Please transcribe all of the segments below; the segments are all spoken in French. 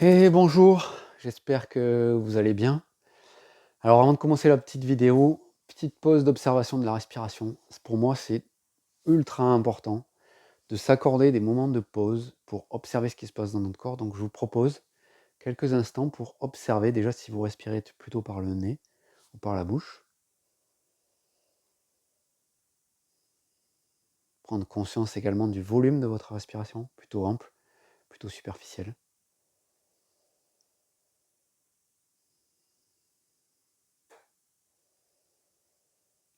Et bonjour, j'espère que vous allez bien. Alors avant de commencer la petite vidéo, petite pause d'observation de la respiration. Pour moi, c'est ultra important de s'accorder des moments de pause pour observer ce qui se passe dans notre corps. Donc je vous propose quelques instants pour observer déjà si vous respirez plutôt par le nez ou par la bouche. Prendre conscience également du volume de votre respiration, plutôt ample, plutôt superficiel.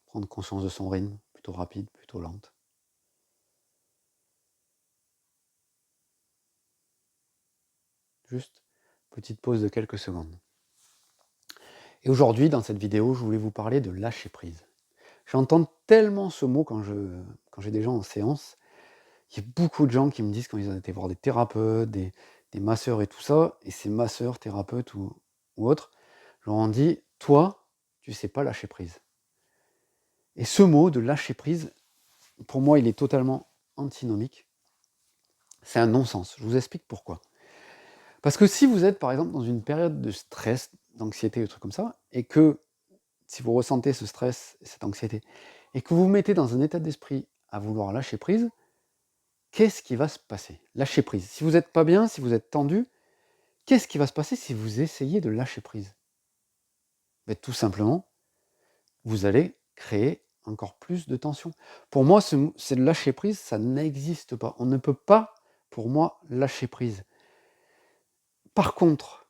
Prendre conscience de son rythme, plutôt rapide, plutôt lente. Juste petite pause de quelques secondes. Et aujourd'hui, dans cette vidéo, je voulais vous parler de lâcher prise. J'entends tellement ce mot quand j'ai des gens en séance. Il y a beaucoup de gens qui me disent quand ils ont été voir des thérapeutes, des masseurs et tout ça, et ces masseurs, thérapeutes ou autres, leur ont dit, toi, tu sais pas lâcher prise. Et ce mot de lâcher prise, pour moi, il est totalement antinomique. C'est un non-sens. Je vous explique pourquoi. Parce que si vous êtes, par exemple, dans une période de stress, d'anxiété, des trucs comme ça, et que si vous ressentez ce stress, cette anxiété, et que vous vous mettez dans un état d'esprit à vouloir lâcher prise, qu'est-ce qui va se passer? Lâcher prise. Si vous n'êtes pas bien, si vous êtes tendu, qu'est-ce qui va se passer si vous essayez de lâcher prise? Ben, tout simplement, vous allez créer encore plus de tension. Pour moi, c'est le lâcher prise, ça n'existe pas. On ne peut pas, pour moi, lâcher prise. Par contre,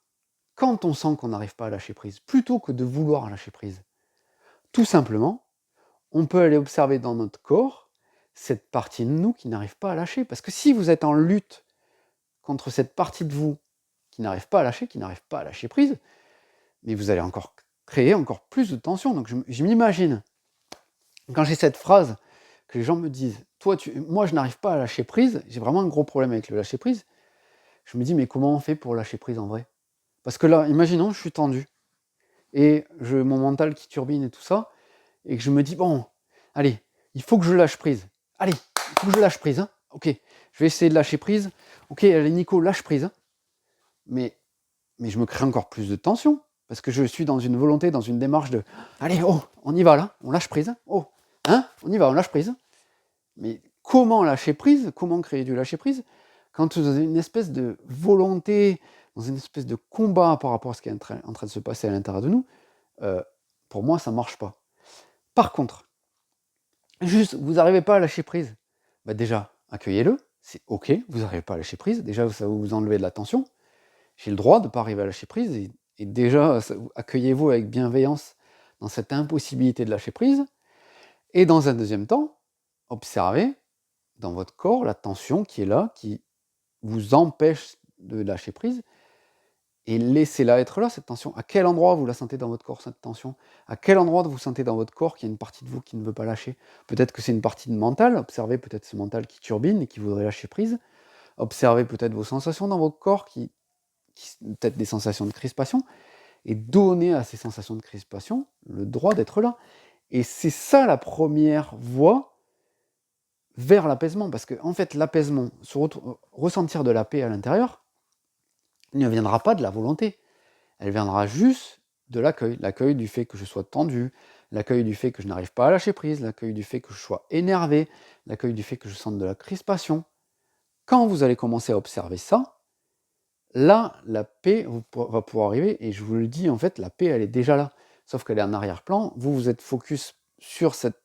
quand on sent qu'on n'arrive pas à lâcher prise, plutôt que de vouloir lâcher prise, tout simplement, on peut aller observer dans notre corps cette partie de nous qui n'arrive pas à lâcher. Parce que si vous êtes en lutte contre cette partie de vous qui n'arrive pas à lâcher, qui n'arrive pas à lâcher prise, mais vous allez encore créer encore plus de tension. Donc je m'imagine, quand j'ai cette phrase, que les gens me disent, moi je n'arrive pas à lâcher prise, j'ai vraiment un gros problème avec le lâcher prise, je me dis, mais comment on fait pour lâcher prise en vrai? Parce que là, imaginons, je suis tendu, et mon mental qui turbine et tout ça, et que je me dis, bon, allez, il faut que je lâche prise. Allez, il faut que je lâche prise. Hein. Ok, je vais essayer de lâcher prise. Ok, allez, Nico, lâche prise. Hein. Mais je me crée encore plus de tension, parce que je suis dans une volonté, dans une démarche de, allez, oh, on y va là, on lâche prise. Hein. Oh, hein, on y va, on lâche prise. Mais comment lâcher prise? Comment créer du lâcher prise quand vous avez une espèce de volonté, dans une espèce de combat par rapport à ce qui est en train de se passer à l'intérieur de nous, pour moi, ça ne marche pas. Par contre, juste, vous n'arrivez pas à lâcher prise, bah déjà, accueillez-le, c'est ok, vous n'arrivez pas à lâcher prise, déjà ça va vous enlever de la tension, j'ai le droit de ne pas arriver à lâcher prise, et déjà, accueillez-vous avec bienveillance dans cette impossibilité de lâcher prise, et dans un deuxième temps, observez dans votre corps la tension qui est là, qui vous empêche de lâcher prise, et laissez-la être là, cette tension. À quel endroit vous la sentez dans votre corps, cette tension? À quel endroit vous sentez dans votre corps qu'il y a une partie de vous qui ne veut pas lâcher? Peut-être que c'est une partie de mental, observez peut-être ce mental qui turbine et qui voudrait lâcher prise. Observez peut-être vos sensations dans votre corps, peut-être des sensations de crispation, et donnez à ces sensations de crispation le droit d'être là. Et c'est ça la première voie vers l'apaisement, parce que en fait, l'apaisement, ressentir de la paix à l'intérieur, ne viendra pas de la volonté. Elle viendra juste de l'accueil. L'accueil du fait que je sois tendu, l'accueil du fait que je n'arrive pas à lâcher prise, l'accueil du fait que je sois énervé, l'accueil du fait que je sente de la crispation. Quand vous allez commencer à observer ça, là, la paix va pouvoir arriver, et je vous le dis, en fait, la paix, elle est déjà là. Sauf qu'elle est en arrière-plan. Vous êtes focus sur cette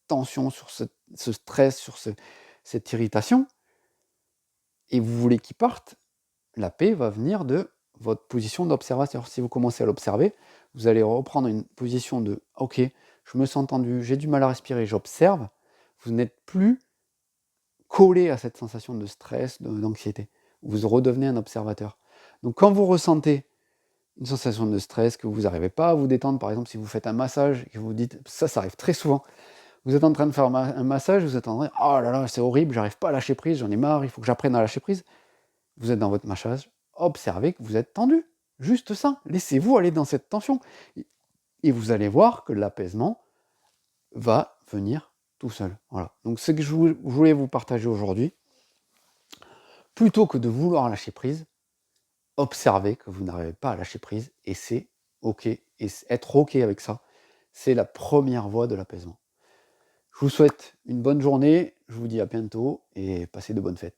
tension, sur ce stress, sur cette irritation, et vous voulez qu'il parte. La paix va venir de votre position d'observateur. Si vous commencez à l'observer, vous allez reprendre une position de « Ok, je me sens tendu, j'ai du mal à respirer, j'observe ». Vous n'êtes plus collé à cette sensation de stress, d'anxiété. Vous redevenez un observateur. Donc quand vous ressentez une sensation de stress, que vous n'arrivez pas à vous détendre, par exemple si vous faites un massage, et que vous dites, ça arrive très souvent, vous êtes en train de faire un massage, vous êtes en train de « Oh là là, c'est horrible, j'arrive pas à lâcher prise, j'en ai marre, il faut que j'apprenne à lâcher prise ». Vous êtes dans votre massage, observez que vous êtes tendu. Juste ça. Laissez-vous aller dans cette tension. Et vous allez voir que l'apaisement va venir tout seul. Voilà. Donc ce que je voulais vous partager aujourd'hui, plutôt que de vouloir lâcher prise, observez que vous n'arrivez pas à lâcher prise et c'est OK. Et être OK avec ça, c'est la première voie de l'apaisement. Je vous souhaite une bonne journée, je vous dis à bientôt et passez de bonnes fêtes.